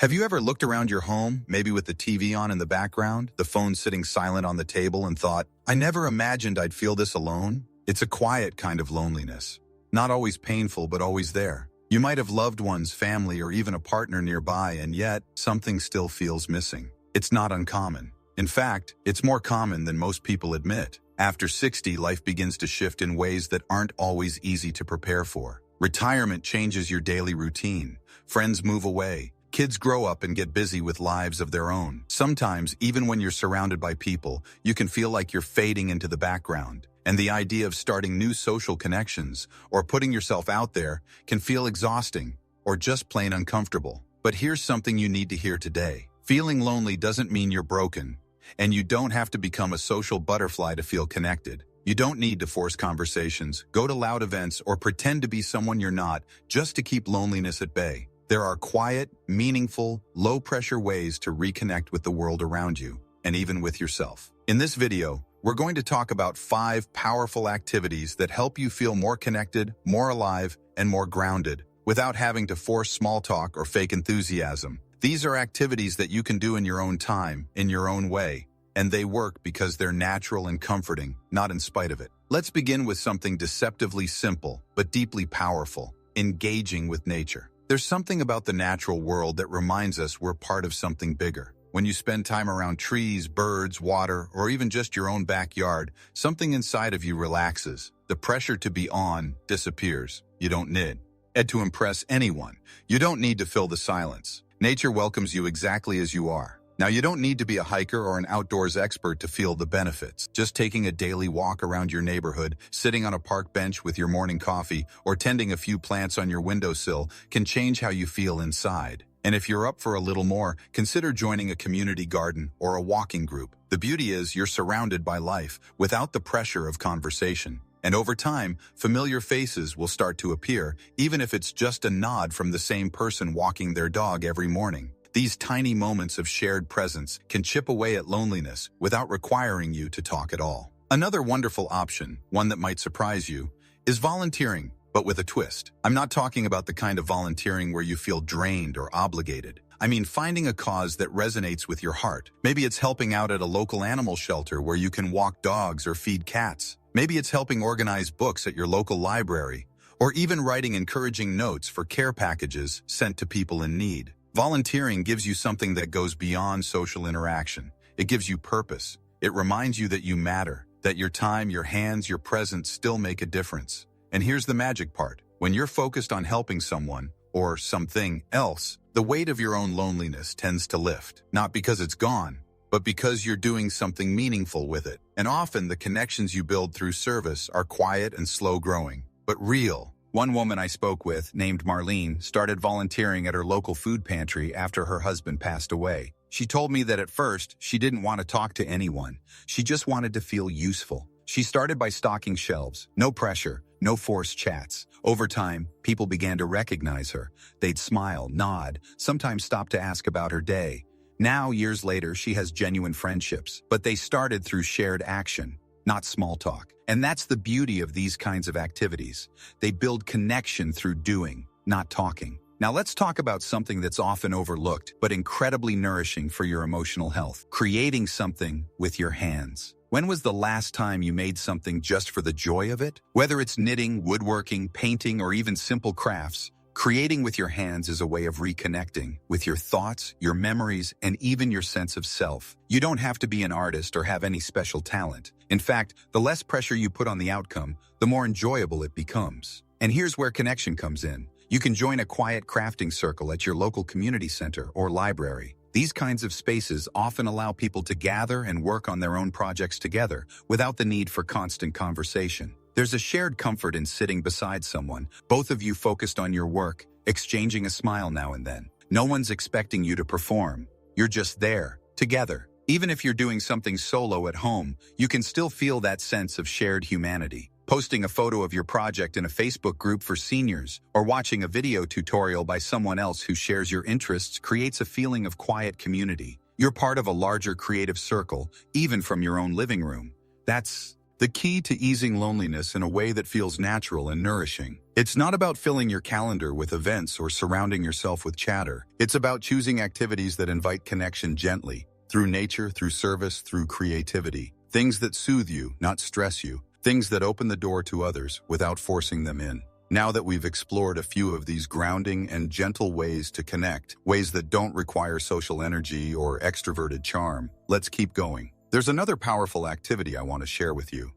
Have you ever looked around your home, maybe with the TV on in the background, the phone sitting silent on the table, and thought, I never imagined I'd feel this alone? It's a quiet kind of loneliness. Not always painful, but always there. You might have loved ones, family, or even a partner nearby, and yet something still feels missing. It's not uncommon. In fact, it's more common than most people admit. After 60, life begins to shift in ways that aren't always easy to prepare for. Retirement changes your daily routine. Friends move away. Kids grow up and get busy with lives of their own. Sometimes, even when you're surrounded by people, you can feel like you're fading into the background. And the idea of starting new social connections or putting yourself out there can feel exhausting or just plain uncomfortable. But here's something you need to hear today. Feeling lonely doesn't mean you're broken, and you don't have to become a social butterfly to feel connected. You don't need to force conversations, go to loud events, or pretend to be someone you're not just to keep loneliness at bay. There are quiet, meaningful, low-pressure ways to reconnect with the world around you, and even with yourself. In this video, we're going to talk about 5 powerful activities that help you feel more connected, more alive, and more grounded, without having to force small talk or fake enthusiasm. These are activities that you can do in your own time, in your own way, and they work because they're natural and comforting, not in spite of it. Let's begin with something deceptively simple, but deeply powerful: engaging with nature. There's something about the natural world that reminds us we're part of something bigger. When you spend time around trees, birds, water, or even just your own backyard, something inside of you relaxes. The pressure to be on disappears. You don't need to impress anyone. You don't need to fill the silence. Nature welcomes you exactly as you are. Now, you don't need to be a hiker or an outdoors expert to feel the benefits. Just taking a daily walk around your neighborhood, sitting on a park bench with your morning coffee, or tending a few plants on your windowsill can change how you feel inside. And if you're up for a little more, consider joining a community garden or a walking group. The beauty is you're surrounded by life without the pressure of conversation. And over time, familiar faces will start to appear, even if it's just a nod from the same person walking their dog every morning. These tiny moments of shared presence can chip away at loneliness without requiring you to talk at all. Another wonderful option, one that might surprise you, is volunteering, but with a twist. I'm not talking about the kind of volunteering where you feel drained or obligated. I mean finding a cause that resonates with your heart. Maybe it's helping out at a local animal shelter where you can walk dogs or feed cats. Maybe it's helping organize books at your local library, or even writing encouraging notes for care packages sent to people in need. Volunteering gives you something that goes beyond social interaction. It gives you purpose. It reminds you that you matter, that your time, your hands, your presence still make a difference. And here's the magic part. When you're focused on helping someone, or something else, the weight of your own loneliness tends to lift. Not because it's gone, but because you're doing something meaningful with it. And often the connections you build through service are quiet and slow growing, but real. One woman I spoke with, named Marlene, started volunteering at her local food pantry after her husband passed away. She told me that at first, she didn't want to talk to anyone. She just wanted to feel useful. She started by stocking shelves. No pressure, no forced chats. Over time, people began to recognize her. They'd smile, nod, sometimes stop to ask about her day. Now, years later, she has genuine friendships, but they started through shared action, not small talk. And that's the beauty of these kinds of activities. They build connection through doing, not talking. Now let's talk about something that's often overlooked, but incredibly nourishing for your emotional health: creating something with your hands. When was the last time you made something just for the joy of it? Whether it's knitting, woodworking, painting, or even simple crafts, creating with your hands is a way of reconnecting with your thoughts, your memories, and even your sense of self. You don't have to be an artist or have any special talent. In fact, the less pressure you put on the outcome, the more enjoyable it becomes. And here's where connection comes in. You can join a quiet crafting circle at your local community center or library. These kinds of spaces often allow people to gather and work on their own projects together without the need for constant conversation. There's a shared comfort in sitting beside someone, both of you focused on your work, exchanging a smile now and then. No one's expecting you to perform. You're just there, together. Even if you're doing something solo at home, you can still feel that sense of shared humanity. Posting a photo of your project in a Facebook group for seniors, or watching a video tutorial by someone else who shares your interests creates a feeling of quiet community. You're part of a larger creative circle, even from your own living room. That's the key to easing loneliness in a way that feels natural and nourishing. It's not about filling your calendar with events or surrounding yourself with chatter. It's about choosing activities that invite connection gently, through nature, through service, through creativity. Things that soothe you, not stress you. Things that open the door to others without forcing them in. Now that we've explored a few of these grounding and gentle ways to connect, ways that don't require social energy or extroverted charm, let's keep going. There's another powerful activity I want to share with you.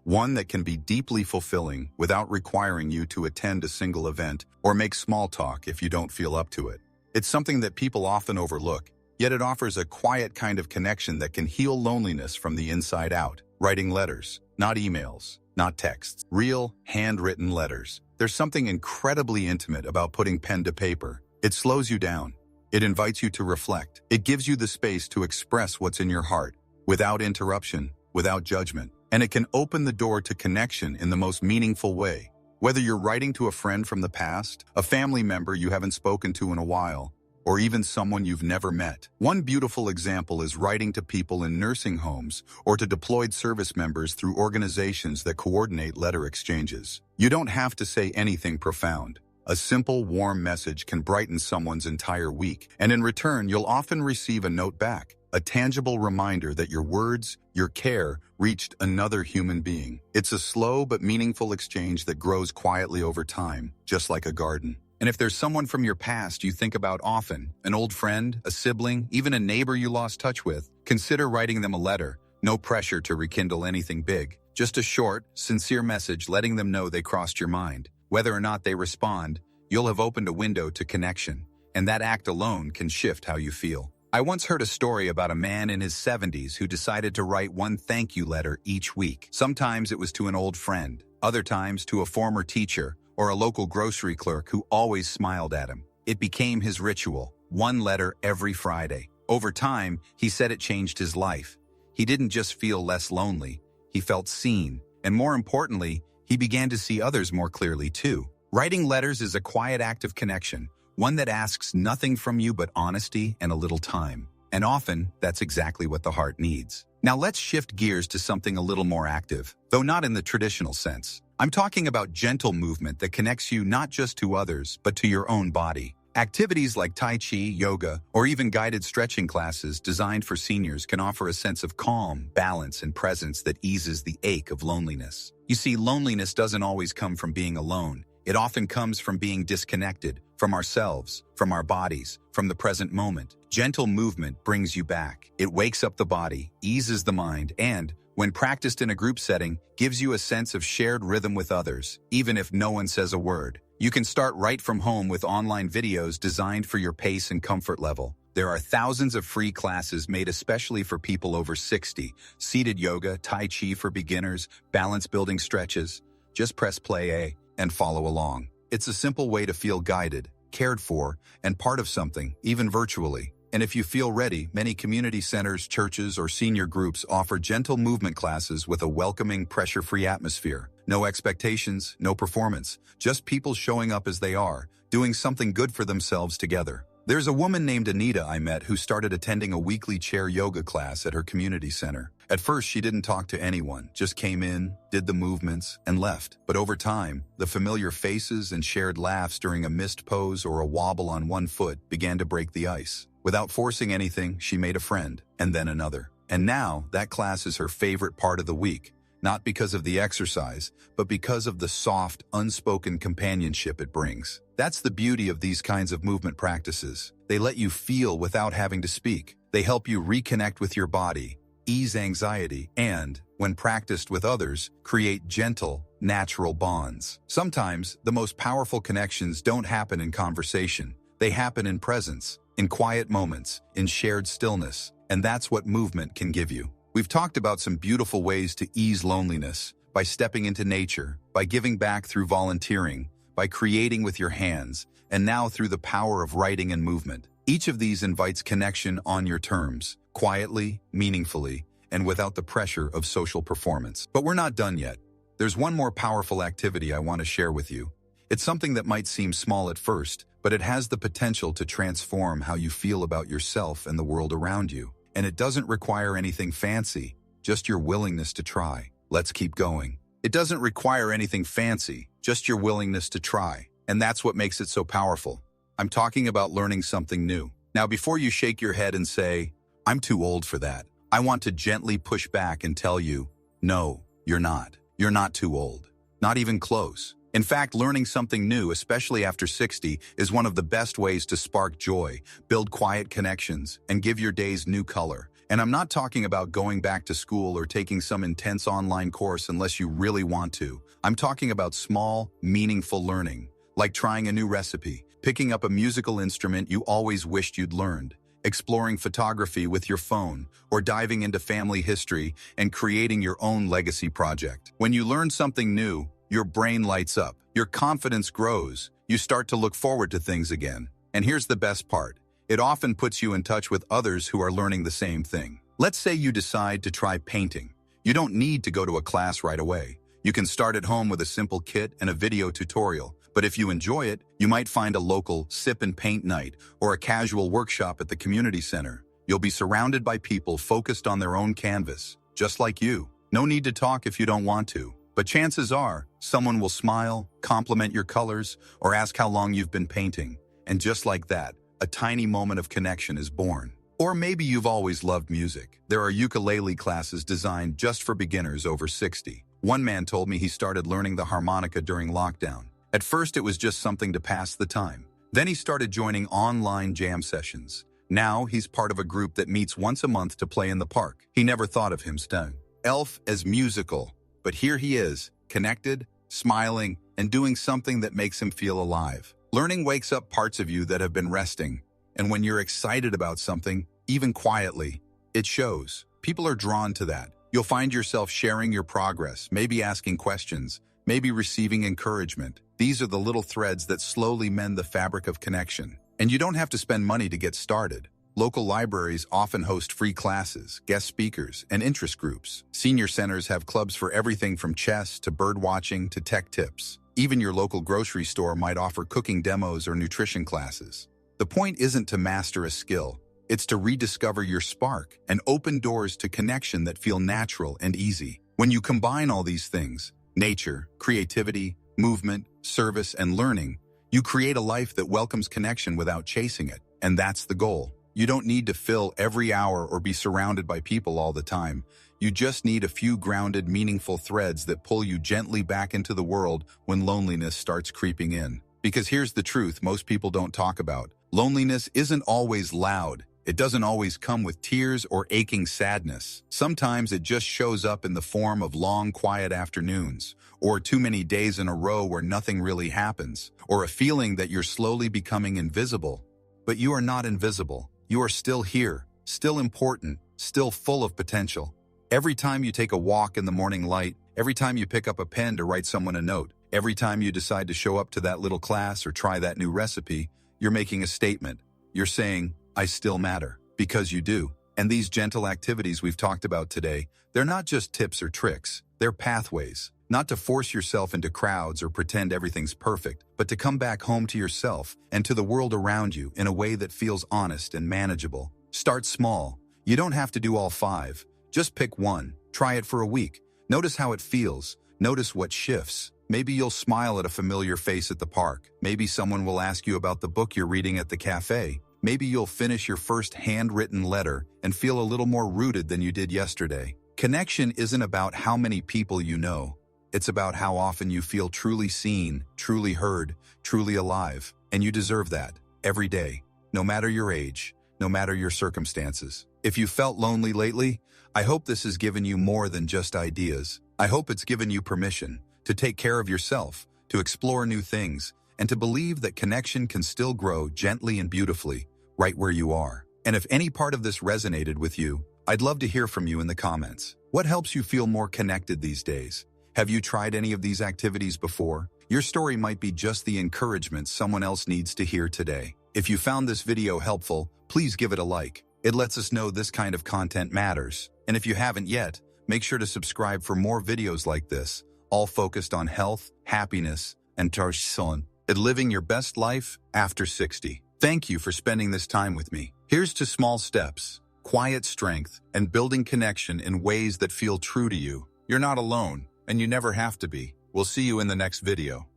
One that can be deeply fulfilling without requiring you to attend a single event or make small talk if you don't feel up to it. It's something that people often overlook, yet it offers a quiet kind of connection that can heal loneliness from the inside out. Writing letters, not emails, not texts. Real, handwritten letters. There's something incredibly intimate about putting pen to paper. It slows you down. It invites you to reflect. It gives you the space to express what's in your heart, without interruption, without judgment. And it can open the door to connection in the most meaningful way. Whether you're writing to a friend from the past, a family member you haven't spoken to in a while, or even someone you've never met. One beautiful example is writing to people in nursing homes or to deployed service members through organizations that coordinate letter exchanges. You don't have to say anything profound. A simple, warm message can brighten someone's entire week, and in return, you'll often receive a note back, a tangible reminder that your words, your care, reached another human being. It's a slow but meaningful exchange that grows quietly over time, just like a garden. And if there's someone from your past you think about often, an old friend, a sibling, even a neighbor you lost touch with, consider writing them a letter. No pressure to rekindle anything big. Just a short, sincere message letting them know they crossed your mind. Whether or not they respond, you'll have opened a window to connection, and that act alone can shift how you feel. I once heard a story about a man in his 70s who decided to write one thank you letter each week. Sometimes it was to an old friend, other times to a former teacher, or a local grocery clerk who always smiled at him. It became his ritual, one letter every Friday. Over time, he said it changed his life. He didn't just feel less lonely, he felt seen. And more importantly, he began to see others more clearly too. Writing letters is a quiet act of connection, one that asks nothing from you but honesty and a little time. And often, that's exactly what the heart needs. Now let's shift gears to something a little more active, though not in the traditional sense. I'm talking about gentle movement that connects you not just to others, but to your own body. Activities like Tai Chi, yoga, or even guided stretching classes designed for seniors can offer a sense of calm, balance, and presence that eases the ache of loneliness. You see, loneliness doesn't always come from being alone. It often comes from being disconnected, from ourselves, from our bodies, from the present moment. Gentle movement brings you back. It wakes up the body, eases the mind, and, when practiced in a group setting, gives you a sense of shared rhythm with others, even if no one says a word. You can start right from home with online videos designed for your pace and comfort level. There are thousands of free classes made especially for people over 60. Seated yoga, Tai Chi for beginners, balance-building stretches. Just press play and follow along. It's a simple way to feel guided, cared for, and part of something, even virtually. And if you feel ready, many community centers, churches, or senior groups offer gentle movement classes with a welcoming, pressure-free atmosphere. No expectations, no performance, just people showing up as they are, doing something good for themselves together. There's a woman named Anita I met who started attending a weekly chair yoga class at her community center. At first, she didn't talk to anyone, just came in, did the movements, and left. But over time, the familiar faces and shared laughs during a missed pose or a wobble on one foot began to break the ice. Without forcing anything, she made a friend, and then another. And now, that class is her favorite part of the week, not because of the exercise, but because of the soft, unspoken companionship it brings. That's the beauty of these kinds of movement practices. They let you feel without having to speak. They help you reconnect with your body, ease anxiety, and, when practiced with others, create gentle, natural bonds. Sometimes, the most powerful connections don't happen in conversation. They happen in presence, in quiet moments, in shared stillness, and that's what movement can give you. We've talked about some beautiful ways to ease loneliness, by stepping into nature, by giving back through volunteering, by creating with your hands, and now through the power of writing and movement. Each of these invites connection on your terms, quietly, meaningfully, and without the pressure of social performance. But we're not done yet. There's one more powerful activity I want to share with you. It's something that might seem small at first, but it has the potential to transform how you feel about yourself and the world around you. And it doesn't require anything fancy, just your willingness to try. Let's keep going. It doesn't require anything fancy, just your willingness to try. And that's what makes it so powerful. I'm talking about learning something new. Now, before you shake your head and say, "I'm too old for that," I want to gently push back and tell you, no, you're not. You're not too old. Not even close. In fact, learning something new, especially after 60, is one of the best ways to spark joy, build quiet connections, and give your days new color. And I'm not talking about going back to school or taking some intense online course unless you really want to. I'm talking about small, meaningful learning, like trying a new recipe, picking up a musical instrument you always wished you'd learned, exploring photography with your phone, or diving into family history and creating your own legacy project. When you learn something new, your brain lights up, your confidence grows, you start to look forward to things again. And here's the best part. It often puts you in touch with others who are learning the same thing. Let's say you decide to try painting. You don't need to go to a class right away. You can start at home with a simple kit and a video tutorial. But if you enjoy it, you might find a local sip and paint night or a casual workshop at the community center. You'll be surrounded by people focused on their own canvas, just like you. No need to talk if you don't want to. But chances are, someone will smile, compliment your colors, or ask how long you've been painting. And just like that, a tiny moment of connection is born. Or maybe you've always loved music. There are ukulele classes designed just for beginners over 60. One man told me he started learning the harmonica during lockdown. At first, it was just something to pass the time. Then he started joining online jam sessions. Now, he's part of a group that meets once a month to play in the park. He never thought of himself as musical. But here he is, connected, smiling, and doing something that makes him feel alive. Learning wakes up parts of you that have been resting. And when you're excited about something, even quietly, it shows. People are drawn to that. You'll find yourself sharing your progress, maybe asking questions, maybe receiving encouragement. These are the little threads that slowly mend the fabric of connection. And you don't have to spend money to get started. Local libraries often host free classes, guest speakers, and interest groups. Senior centers have clubs for everything from chess to bird watching to tech tips. Even your local grocery store might offer cooking demos or nutrition classes. The point isn't to master a skill. It's to rediscover your spark and open doors to connection that feel natural and easy. When you combine all these things, nature, creativity, movement, service, and learning, you create a life that welcomes connection without chasing it. And that's the goal. You don't need to fill every hour or be surrounded by people all the time. You just need a few grounded, meaningful threads that pull you gently back into the world when loneliness starts creeping in. Because here's the truth most people don't talk about. Loneliness isn't always loud. It doesn't always come with tears or aching sadness. Sometimes it just shows up in the form of long, quiet afternoons, or too many days in a row where nothing really happens, or a feeling that you're slowly becoming invisible. But you are not invisible. You are still here, still important, still full of potential. Every time you take a walk in the morning light, every time you pick up a pen to write someone a note, every time you decide to show up to that little class or try that new recipe, you're making a statement. You're saying, I still matter, because you do. And these gentle activities we've talked about today, they're not just tips or tricks, they're pathways. Not to force yourself into crowds or pretend everything's perfect, but to come back home to yourself and to the world around you in a way that feels honest and manageable. Start small. You don't have to do all 5. Just pick one. Try it for a week. Notice how it feels. Notice what shifts. Maybe you'll smile at a familiar face at the park. Maybe someone will ask you about the book you're reading at the cafe. Maybe you'll finish your first handwritten letter and feel a little more rooted than you did yesterday. Connection isn't about how many people you know. It's about how often you feel truly seen, truly heard, truly alive. And you deserve that, every day, no matter your age, no matter your circumstances. If you felt lonely lately, I hope this has given you more than just ideas. I hope it's given you permission to take care of yourself, to explore new things, and to believe that connection can still grow gently and beautifully, right where you are. And if any part of this resonated with you, I'd love to hear from you in the comments. What helps you feel more connected these days? Have you tried any of these activities before? Your story might be just the encouragement someone else needs to hear today. If you found this video helpful, please give it a like. It lets us know this kind of content matters. And if you haven't yet, make sure to subscribe for more videos like this, all focused on health, happiness, and living your best life after 60. Thank you for spending this time with me. Here's to small steps, quiet strength, and building connection in ways that feel true to you. You're not alone. and you never have to be. We'll see you in the next video.